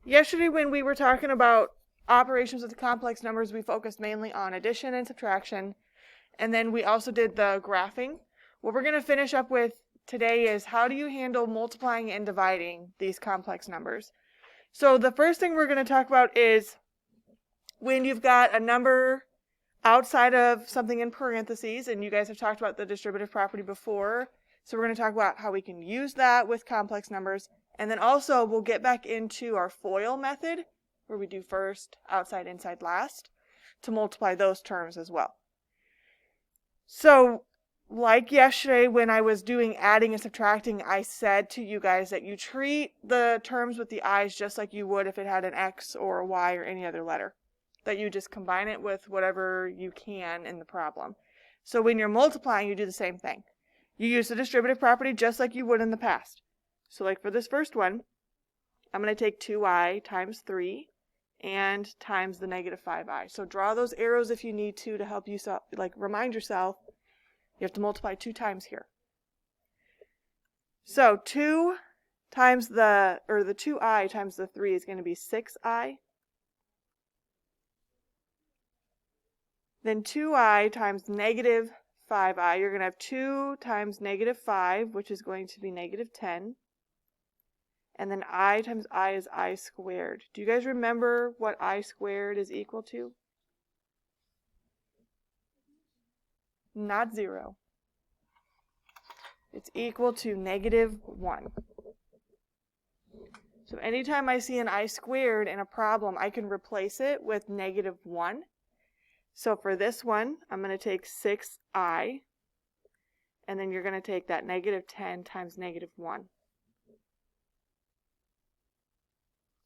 Yesterday when we were talking about operations with complex numbers, we focused mainly on addition and subtraction, and then we also did the graphing. What we're going to finish up with today is how do you handle multiplying and dividing these complex numbers. So the first thing we're going to talk about is when you've got a number outside of something in parentheses, and you guys have talked about the distributive property before, so we're going to talk about how we can use that with complex numbers. And then also we'll get back into our FOIL method, where we do first, outside, inside, last, to multiply those terms as well. So like yesterday when I was doing adding and subtracting, I said to you guys that you treat the terms with the i's just like you would if it had an x or a y or any other letter. That you just combine it with whatever you can in the problem. So when you're multiplying, you do the same thing. You use the distributive property just like you would in the past. So like for this first one, I'm going to take 2i times 3 and times the negative 5i. So draw those arrows if you need to help you remind yourself you have to multiply 2 times here. So 2 times the 2i times the 3 is going to be 6i. Then 2i times negative 5i, you're going to have 2 times negative 5, which is going to be negative 10. And then I times I is I squared. Do you guys remember what I squared is equal to? Not 0. It's equal to negative 1. So anytime I see an I squared in a problem, I can replace it with negative 1. So for this one, I'm going to take 6i, and then you're going to take that negative 10 times negative 1.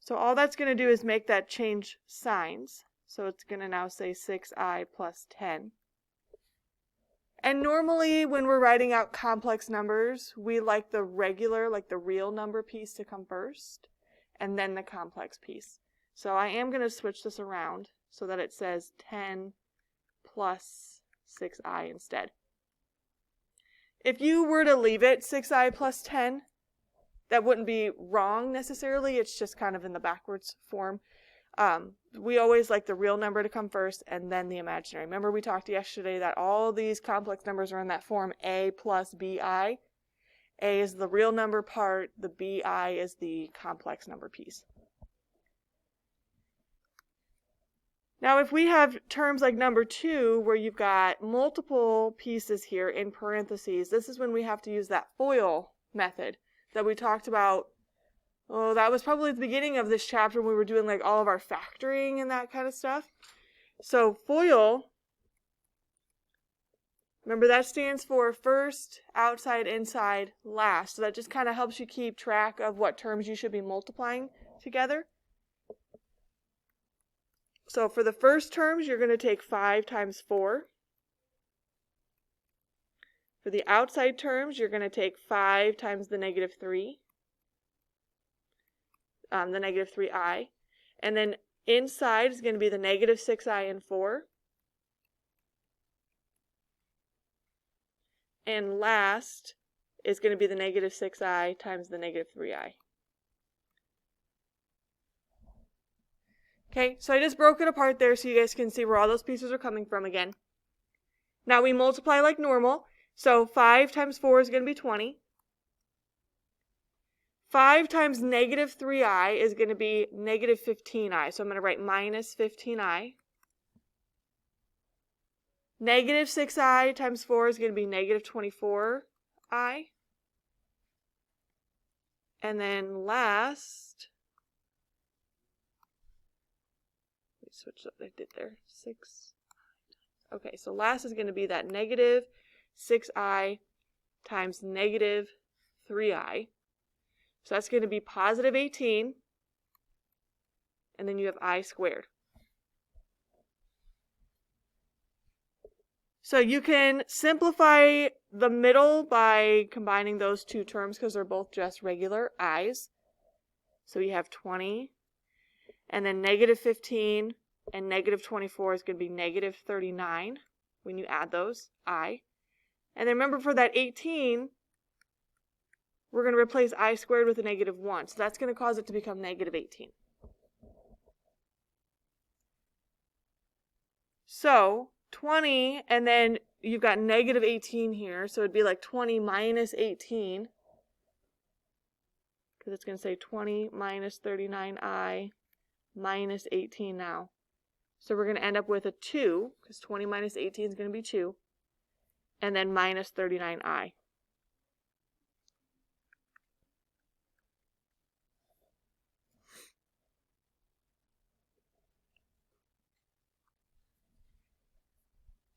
So all that's going to do is make that change signs. So it's going to now say 6i plus 10. And normally when we're writing out complex numbers, we like the regular, like the real number piece to come first, and then the complex piece. So I am going to switch this around so that it says 10 plus 6i instead. If you were to leave it 6i plus 10, that wouldn't be wrong necessarily. It's just kind of in the backwards form. We always like the real number to come first and then the imaginary. Remember we talked yesterday that all these complex numbers are in that form a plus bi. A is the real number part, the bi is the complex number piece. Now if we have terms like number 2 where you've got multiple pieces here in parentheses, this is when we have to use that FOIL method that we talked about. Oh, that was probably the beginning of this chapter when we were doing like all of our factoring and that kind of stuff. So FOIL, remember that stands for first, outside, inside, last. So that just kind of helps you keep track of what terms you should be multiplying together. So for the first terms, you're going to take 5 times 4. For the outside terms, you're going to take 5 times the negative 3. The negative 3i. And then inside is going to be the negative 6i and 4. And last is going to be the negative 6i times the negative 3i. Okay, so I just broke it apart there so you guys can see where all those pieces are coming from again. Now we multiply like normal. So 5 times 4 is going to be 20. 5 times negative 3i is going to be negative 15i. So I'm going to write minus 15i. Negative 6i times 4 is going to be negative 24i. And then last, let me switch up what I did there. 6. Okay, so last is going to be that negative 6i times negative 3i. So that's going to be positive 18, and then you have I squared. So you can simplify the middle by combining those two terms because they're both just regular i's. So you have 20, and then negative 15 and negative 24 is going to be negative 39 when you add those, I. And then remember for that 18, we're going to replace I squared with a negative 1. So that's going to cause it to become negative 18. So 20, and then you've got negative 18 here, so it'd be like 20 minus 18, because it's going to say 20 minus 39i minus 18 now. So we're going to end up with a 2, because 20 minus 18 is going to be 2, and then minus 39i.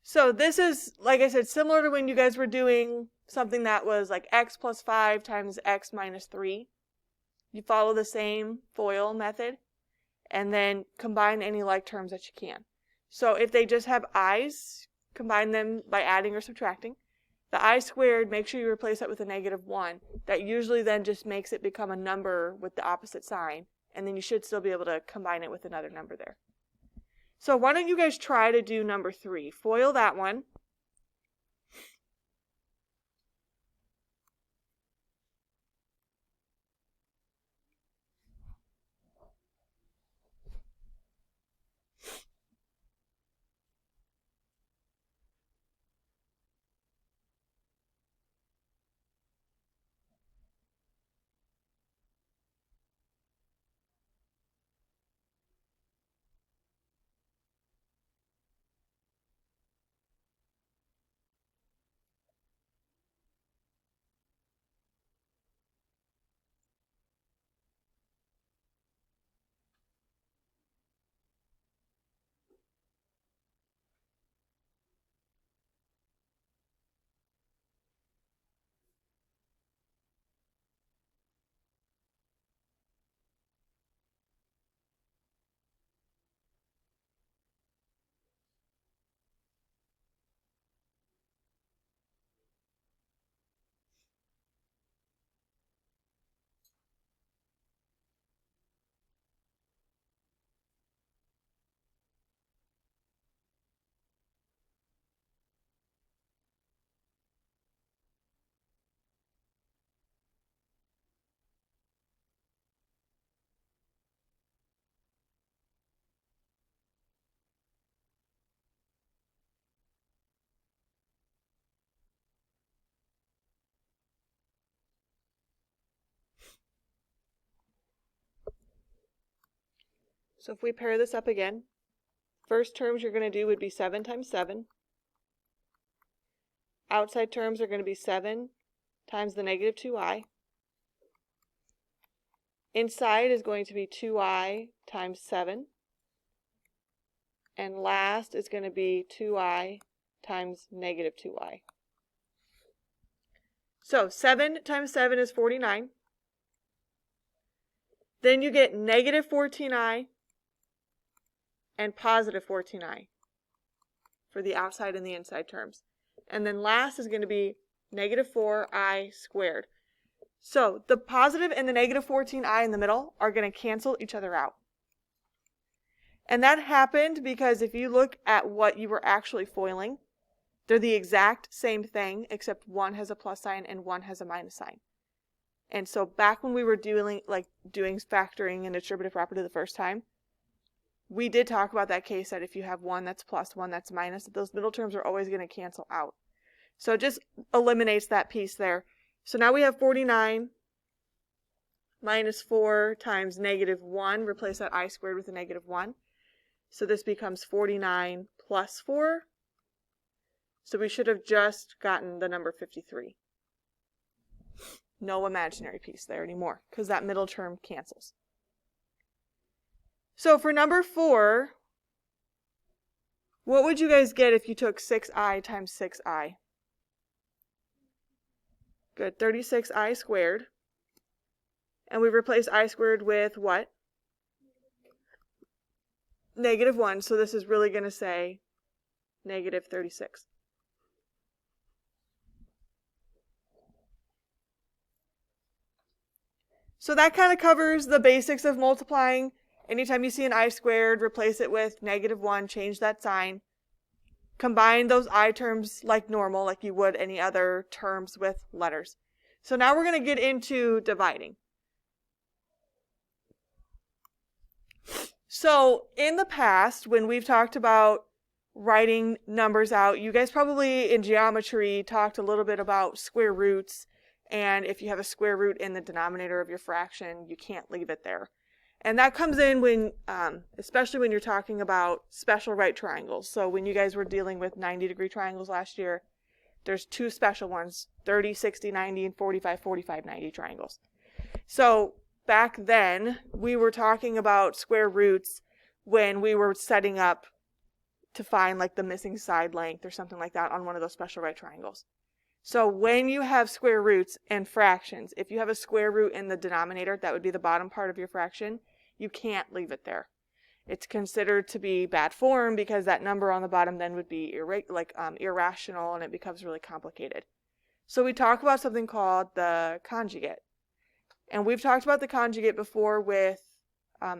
So this is, like I said, similar to when you guys were doing something that was like x plus 5 times x minus 3. You follow the same FOIL method, and then combine any like terms that you can. So if they just have i's, combine them by adding or subtracting. The I squared, make sure you replace that with a negative 1. That usually then just makes it become a number with the opposite sign, and then you should still be able to combine it with another number there. So why don't you guys try to do number 3? FOIL that one. So if we pair this up again, first terms you're going to do would be 7 times 7. Outside terms are going to be 7 times the negative 2i. Inside is going to be 2i times 7. And last is going to be 2i times negative 2i. So 7 times 7 is 49. Then you get negative 14i and positive 14i for the outside and the inside terms. And then last is going to be negative 4i squared. So the positive and the negative 14i in the middle are going to cancel each other out. And that happened because if you look at what you were actually foiling, they're the exact same thing, except one has a plus sign and one has a minus sign. And so back when we were doing factoring and distributive property the first time, we did talk about that case that if you have one that's plus, one that's minus, that those middle terms are always going to cancel out. So it just eliminates that piece there. So now we have 49 minus 4 times negative 1. Replace that I squared with a negative 1. So this becomes 49 plus 4. So we should have just gotten the number 53. No imaginary piece there anymore, because that middle term cancels. So for number 4, what would you guys get if you took 6i times 6i? Good, 36i squared. And we replace I squared with what? Negative 1, so this is really going to say negative 36. So that kind of covers the basics of multiplying. Anytime you see an I squared, replace it with negative 1, change that sign. Combine those I terms like normal, like you would any other terms with letters. So now we're going to get into dividing. So in the past, when we've talked about writing numbers out. You guys probably in geometry talked a little bit about square roots, and if you have a square root in the denominator of your fraction, you can't leave it there. And that comes in when, especially when you're talking about special right triangles. So when you guys were dealing with 90-degree triangles last year, there's two special ones, 30, 60, 90, and 45, 45, 90 triangles. So back then, we were talking about square roots when we were setting up to find like the missing side length or something like that on one of those special right triangles. So when you have square roots and fractions, if you have a square root in the denominator, that would be the bottom part of your fraction, you can't leave it there. It's considered to be bad form because that number on the bottom then would be irrational, and it becomes really complicated. So we talk about something called the conjugate. And we've talked about the conjugate before with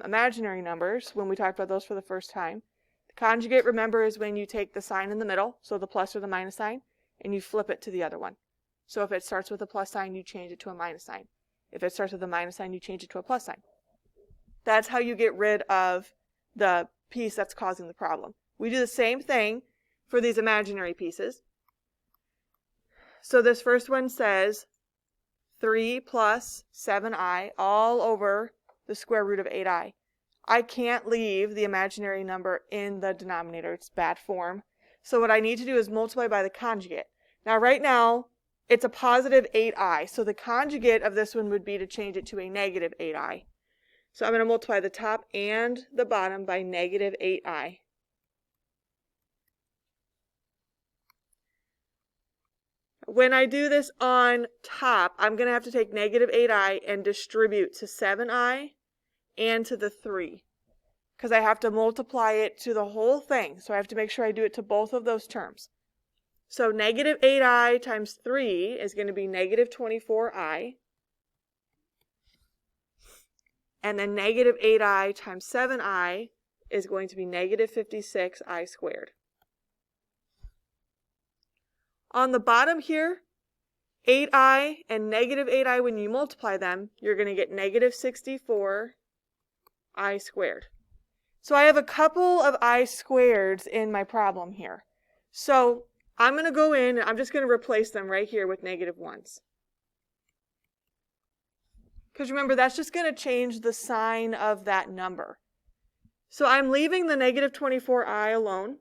imaginary numbers when we talked about those for the first time. The conjugate, remember, is when you take the sign in the middle, so the plus or the minus sign, and you flip it to the other one. So if it starts with a plus sign, you change it to a minus sign. If it starts with a minus sign, you change it to a plus sign. That's how you get rid of the piece that's causing the problem. We do the same thing for these imaginary pieces. So this first one says 3 plus 7i all over the square root of 8i. I can't leave the imaginary number in the denominator. It's bad form. So what I need to do is multiply by the conjugate. Now right now, it's a positive 8i. So the conjugate of this one would be to change it to a negative 8i. So I'm going to multiply the top and the bottom by negative 8i. When I do this on top, I'm going to have to take negative 8i and distribute to 7i and to the 3. Because I have to multiply it to the whole thing. So I have to make sure I do it to both of those terms. So negative 8i times 3 is going to be negative 24i. And then negative 8i times 7i is going to be negative 56i squared. On the bottom here, 8i and negative 8i, when you multiply them, you're going to get negative 64i squared. So I have a couple of I squareds in my problem here. So I'm going to go in and I'm just going to replace them right here with negative 1s. Because remember, that's just going to change the sign of that number. So I'm leaving the negative 24i alone.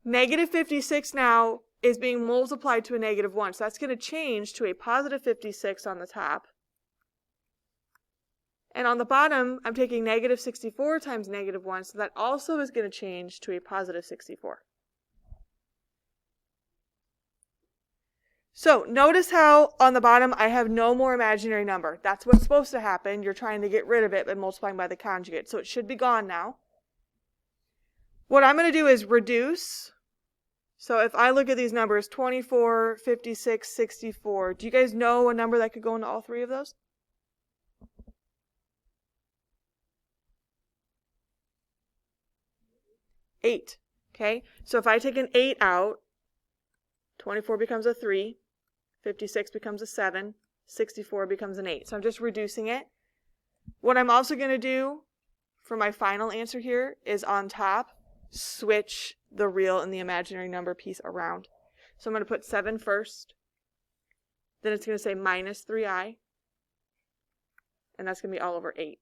Negative 56 now is being multiplied to a negative 1. So that's going to change to a positive 56 on the top. And on the bottom, I'm taking negative 64 times negative 1. So that also is going to change to a positive 64. So notice how on the bottom I have no more imaginary number. That's what's supposed to happen. You're trying to get rid of it by multiplying by the conjugate. So it should be gone now. What I'm going to do is reduce. So if I look at these numbers, 24, 56, 64, do you guys know a number that could go into all three of those? Eight. Okay, so if I take an 8 out, 24 becomes a 3, 56 becomes a 7, 64 becomes an 8. So I'm just reducing it. What I'm also going to do for my final answer here is on top, switch the real and the imaginary number piece around. So I'm going to put 7 first. Then it's going to say minus 3i. And that's going to be all over 8.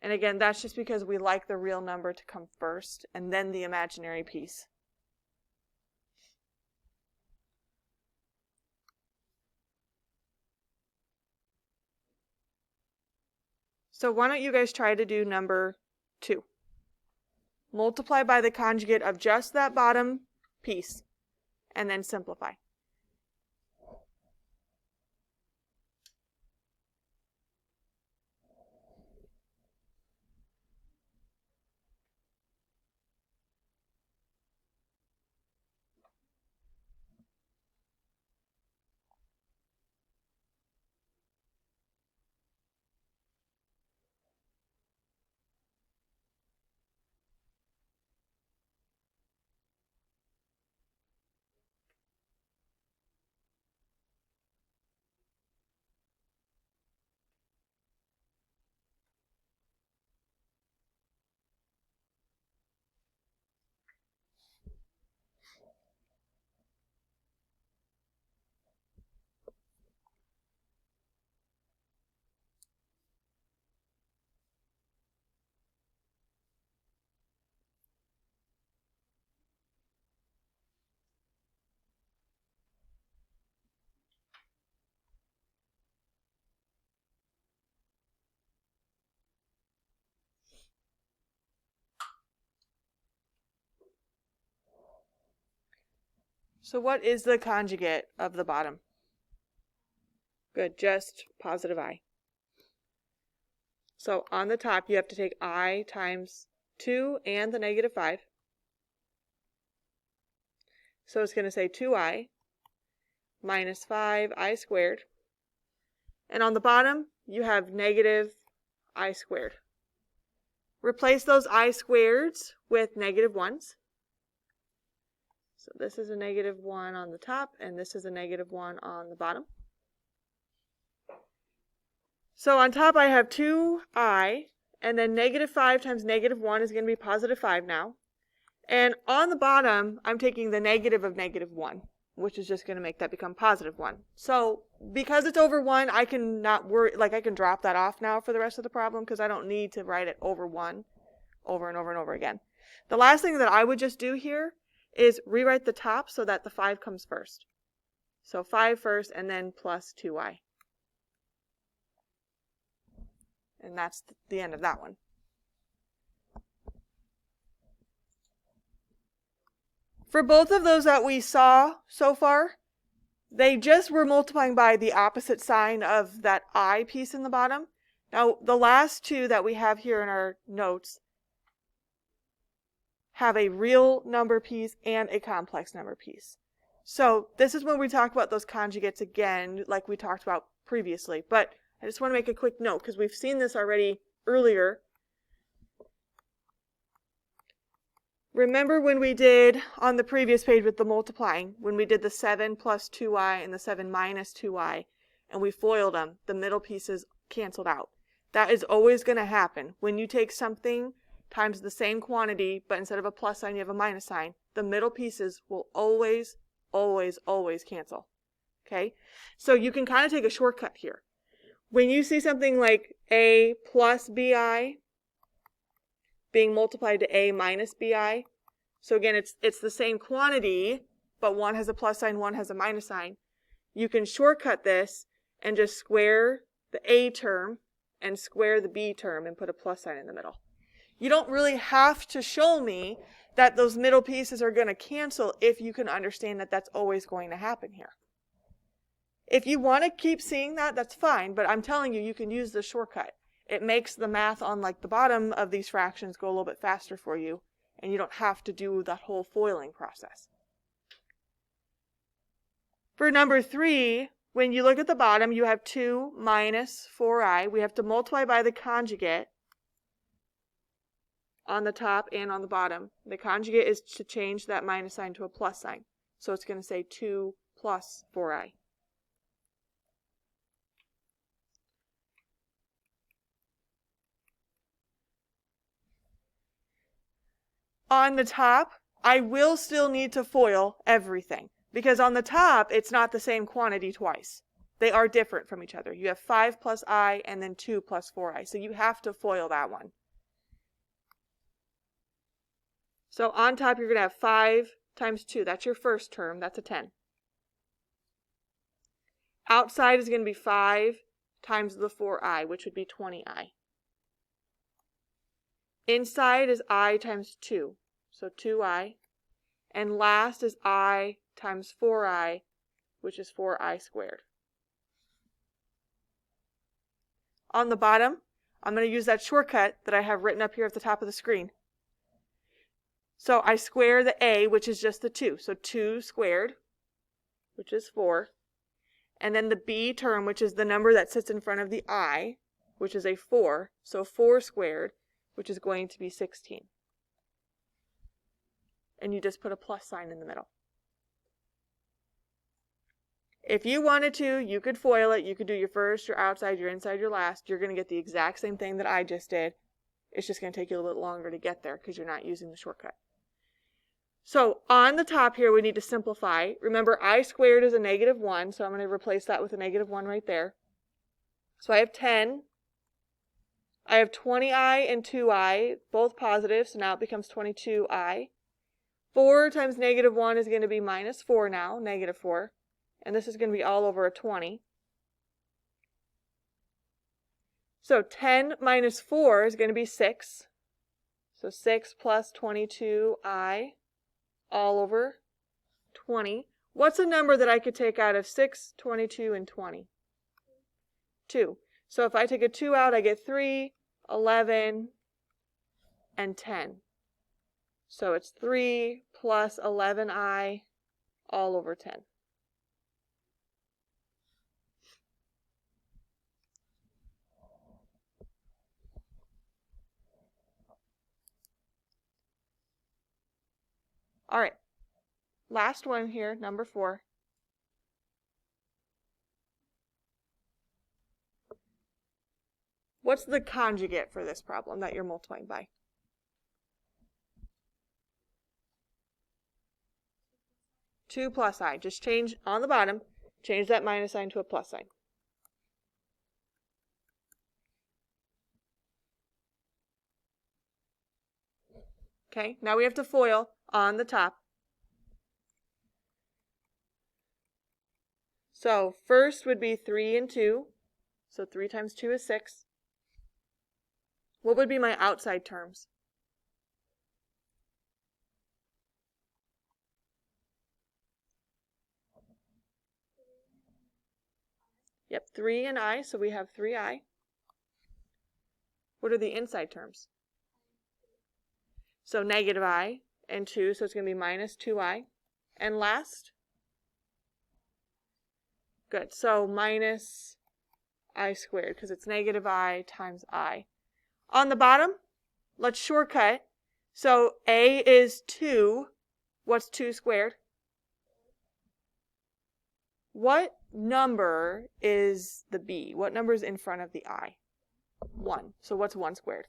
And again, that's just because we like the real number to come first and then the imaginary piece. So why don't you guys try to do number 2? Multiply by the conjugate of just that bottom piece and then simplify. So what is the conjugate of the bottom? Good, just positive I. So on the top, you have to take I times 2 and the negative 5. So it's going to say 2I minus 5I squared. And on the bottom, you have negative I squared. Replace those I squareds with negative 1s. So this is a negative 1 on the top, and this is a negative 1 on the bottom. So on top I have 2I, and then negative 5 times negative 1 is going to be positive 5 now. And on the bottom, I'm taking the negative of negative 1, which is just going to make that become positive 1. So because it's over 1, I can not worry, I can drop that off now for the rest of the problem because I don't need to write it over 1 over and over and over again. The last thing that I would just do here is rewrite the top so that the 5 comes first. So 5 first and then plus 2I. And that's the end of that one. For both of those that we saw so far, they just were multiplying by the opposite sign of that I piece in the bottom. Now, the last two that we have here in our notes have a real number piece and a complex number piece. So this is when we talk about those conjugates again, like we talked about previously. But I just want to make a quick note because we've seen this already earlier. Remember when we did on the previous page with the multiplying, when we did the 7 plus 2I and the 7 minus 2I, and we FOILed them, the middle pieces canceled out. That is always going to happen. When you take something times the same quantity, but instead of a plus sign, you have a minus sign, the middle pieces will always, always, always cancel. Okay? So you can kind of take a shortcut here. When you see something like A plus BI being multiplied to A minus BI, so again, it's the same quantity, but one has a plus sign, one has a minus sign. You can shortcut this and just square the A term and square the B term and put a plus sign in the middle. You don't really have to show me that those middle pieces are going to cancel if you can understand that that's always going to happen here. If you want to keep seeing that, that's fine, but I'm telling you, you can use the shortcut. It makes the math on the bottom of these fractions go a little bit faster for you, and you don't have to do that whole FOILing process. For number 3, when you look at the bottom, you have 2 minus 4I. We have to multiply by the conjugate on the top and on the bottom. The conjugate is to change that minus sign to a plus sign. So it's going to say 2 plus 4I. On the top, I will still need to FOIL everything. Because on the top, it's not the same quantity twice. They are different from each other. You have 5 plus I and then 2 plus 4I. So you have to FOIL that one. So on top, you're going to have 5 times 2. That's your first term. That's a 10. Outside is going to be 5 times the 4I, which would be 20I. Inside is I times 2, so 2I. And last is I times 4I, which is 4I squared. On the bottom, I'm going to use that shortcut that I have written up here at the top of the screen. So I square the A, which is just the 2. So 2 squared, which is 4. And then the B term, which is the number that sits in front of the I, which is a 4. So 4 squared, which is going to be 16. And you just put a plus sign in the middle. If you wanted to, you could FOIL it. You could do your first, your outside, your inside, your last. You're going to get the exact same thing that I just did. It's just going to take you a little bit longer to get there because you're not using the shortcut. So on the top here, we need to simplify. Remember, I squared is a negative 1, so I'm going to replace that with a negative 1 right there. So I have 10. I have 20I and 2I, both positive, so now it becomes 22I. 4 times negative 1 is going to be minus 4 now, negative 4. And this is going to be all over a 20. So 10 minus 4 is going to be 6. So 6 plus 22I all over 20. What's a number that I could take out of 6, 22, and 20? 2. So if I take a 2 out, I get 3, 11, and 10. So it's 3 plus 11i all over 10. All right, last one here, number 4. What's the conjugate for this problem that you're multiplying by? 2 plus I. Just change on the bottom, change that minus sign to a plus sign. Okay, now we have to FOIL on the top. So first would be 3 and 2. So 3 times 2 is 6. What would be my outside terms? Yep, 3 and I, so we have 3i. What are the inside terms? So negative I and 2, so it's going to be minus 2i. And last? Good, so minus I squared, because it's negative I times I. On the bottom, let's shortcut. So A is 2. What's 2 squared? What number is the B? What number is in front of the I? 1. So what's 1 squared?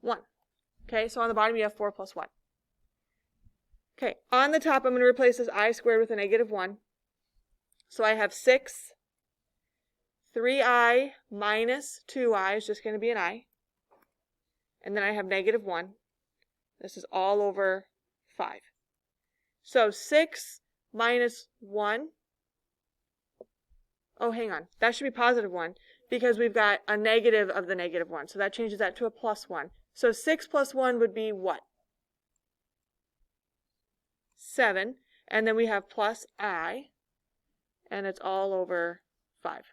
1. Okay, so on the bottom you have 4 plus 1. Okay, on the top I'm going to replace this I squared with a negative 1. So I have 6. 3i minus 2i is just going to be an I. And then I have negative 1. This is all over 5. So 6 minus 1. Oh, hang on. That should be positive 1 because we've got a negative of the negative 1. So that changes that to a plus 1. So 6 plus 1 would be what? 7. And then we have plus I. And it's all over 5.